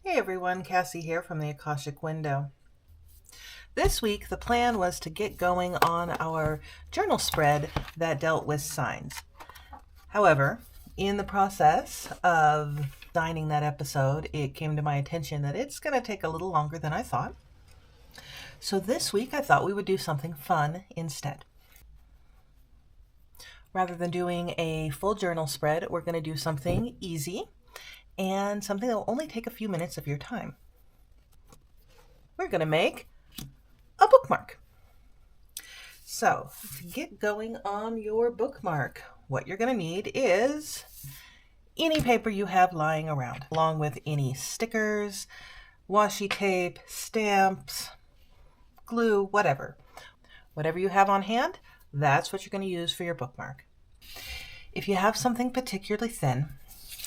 Hey everyone, Cassie here from the Akashic Window. This week the plan was to get going on our journal spread that dealt with signs. However, in the process of designing that episode, it came to my attention that it's going to take a little longer than I thought. So this week I thought we would do something fun instead. Rather than doing a full journal spread, we're going to do something easy and something that will only take a few minutes of your time. We're going to make a bookmark. So to get going on your bookmark, what you're going to need is any paper you have lying around, along with any stickers, washi tape, stamps, glue, whatever. Whatever you have on hand, that's what you're going to use for your bookmark. If you have something particularly thin,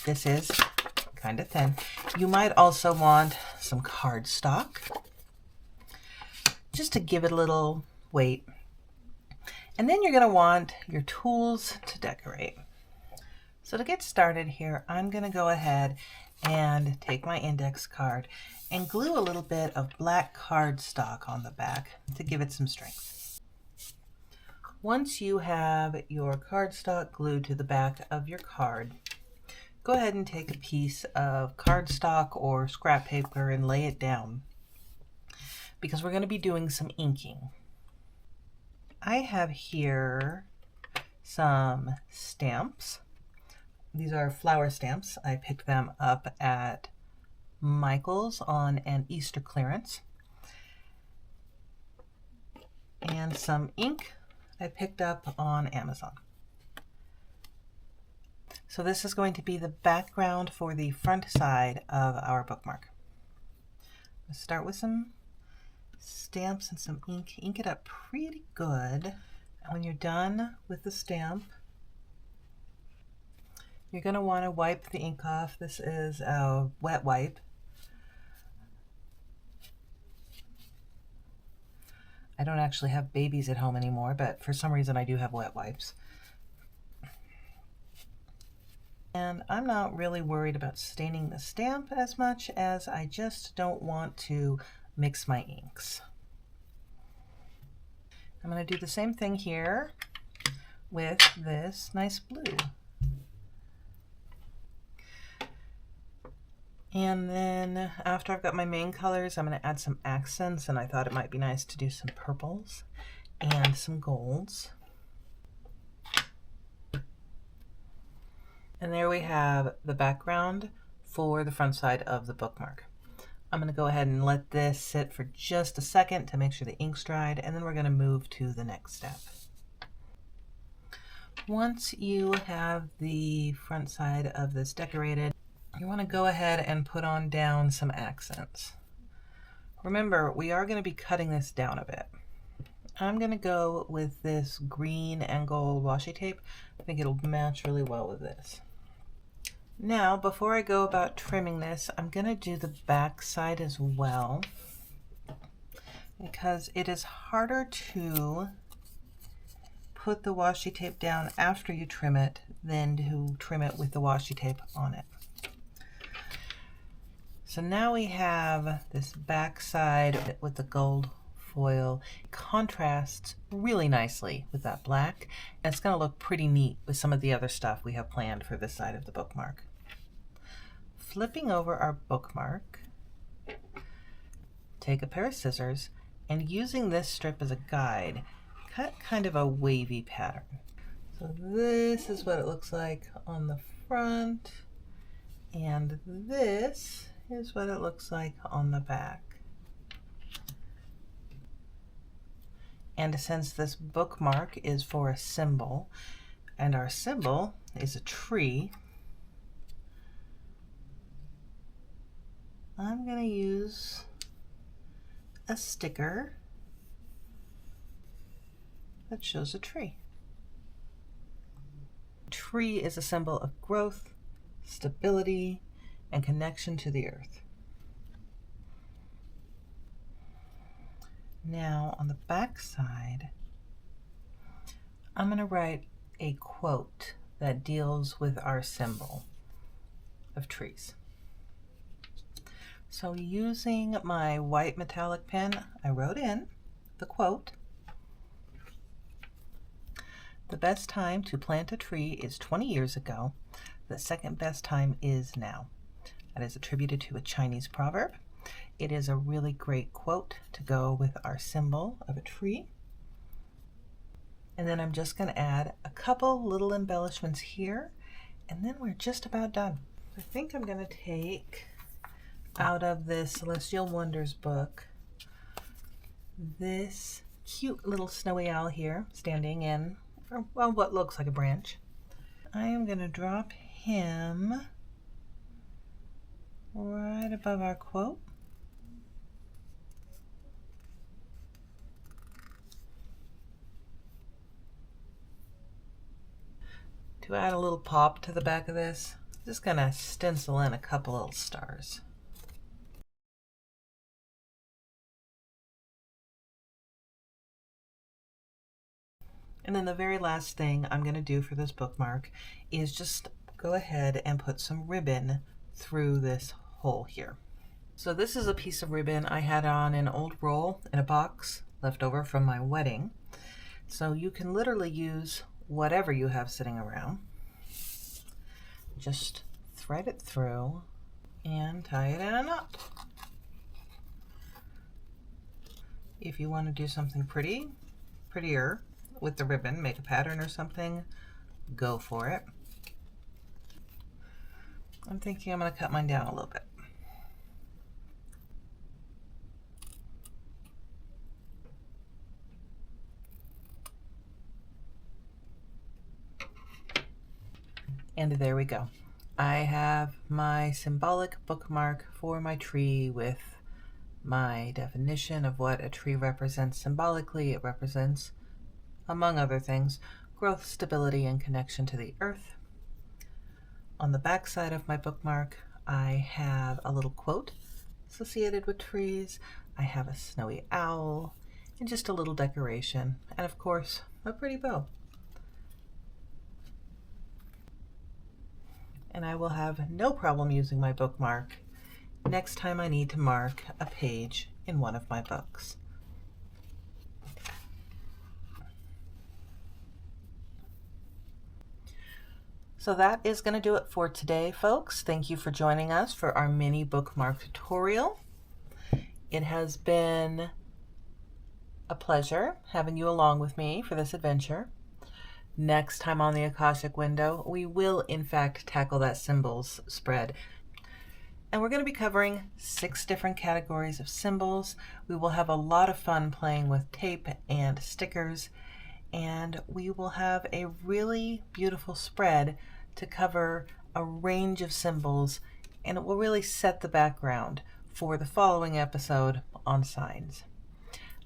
this is kind of thin, you might also want some cardstock, just to give it a little weight. And then you're going to want your tools to decorate. So to get started here, I'm going to go ahead and take my index card and glue a little bit of black cardstock on the back to give it some strength. Once you have your cardstock glued to the back of your card, go ahead and take a piece of cardstock or scrap paper and lay it down, because we're going to be doing some inking. I have here some stamps. These are flower stamps. I picked them up at Michael's on an Easter clearance. And some ink I picked up on Amazon. So this is going to be the background for the front side of our bookmark. Let's start with some stamps and some ink. Ink it up pretty good. And when you're done with the stamp, you're going to want to wipe the ink off. This is a wet wipe. I don't actually have babies at home anymore, but for some reason I do have wet wipes. And I'm not really worried about staining the stamp as much as I just don't want to mix my inks. I'm going to do the same thing here with this nice blue. And then after I've got my main colors, I'm going to add some accents, and I thought it might be nice to do some purples and some golds. And there we have the background for the front side of the bookmark. I'm going to go ahead and let this sit for just a second to make sure the ink's dried, and then we're going to move to the next step. Once you have the front side of this decorated, you want to go ahead and put on down some accents. Remember, we are going to be cutting this down a bit. I'm going to go with this green and gold washi tape. I think it'll match really well with this. Now, before I go about trimming this, I'm going to do the back side as well, because it is harder to put the washi tape down after you trim it than to trim it with the washi tape on it. So now we have this back side with the gold foil. It contrasts really nicely with that black, and it's going to look pretty neat with some of the other stuff we have planned for this side of the bookmark. Flipping over our bookmark, take a pair of scissors, and using this strip as a guide, cut kind of a wavy pattern. So this is what it looks like on the front, and this is what it looks like on the back. And since this bookmark is for a symbol, and our symbol is a tree, I'm going to use a sticker that shows a tree. Tree is a symbol of growth, stability, and connection to the earth. Now on the back side, I'm going to write a quote that deals with our symbol of trees. So using my white metallic pen, I wrote in the quote, "The best time to plant a tree is 20 years ago. The second best time is now." That is attributed to a Chinese proverb. It is a really great quote to go with our symbol of a tree. And then I'm just going to add a couple little embellishments here, and then we're just about done. I think I'm going to take out of this Celestial Wonders book this cute little snowy owl here standing in, well, what looks like a branch. I am going to drop him right above our quote. To add a little pop to the back of this, I'm just going to stencil in a couple little stars. And then the very last thing I'm going to do for this bookmark is just go ahead and put some ribbon through this hole here. So this is a piece of ribbon I had on an old roll in a box left over from my wedding. So you can literally use whatever you have sitting around. Just thread it through and tie it in a knot. If you want to do something prettier with the ribbon, make a pattern or something, go for it. I'm thinking I'm going to cut mine down a little bit. And there we go. I have my symbolic bookmark for my tree with my definition of what a tree represents symbolically. It represents, among other things, growth, stability, and connection to the earth. On the back side of my bookmark, I have a little quote associated with trees. I have a snowy owl and just a little decoration, and of course, a pretty bow. And I will have no problem using my bookmark next time I need to mark a page in one of my books. So that is going to do it for today, folks. Thank you for joining us for our mini bookmark tutorial. It has been a pleasure having you along with me for this adventure. Next time on the Akashic Window, we will in fact tackle that symbols spread. And we're going to be covering 6 different categories of symbols. We will have a lot of fun playing with tape and stickers, and we will have a really beautiful spread to cover a range of symbols, and it will really set the background for the following episode on signs.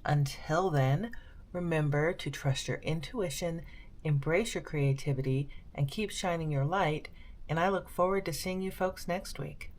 Until then, remember to trust your intuition, embrace your creativity, and keep shining your light, and I look forward to seeing you folks next week.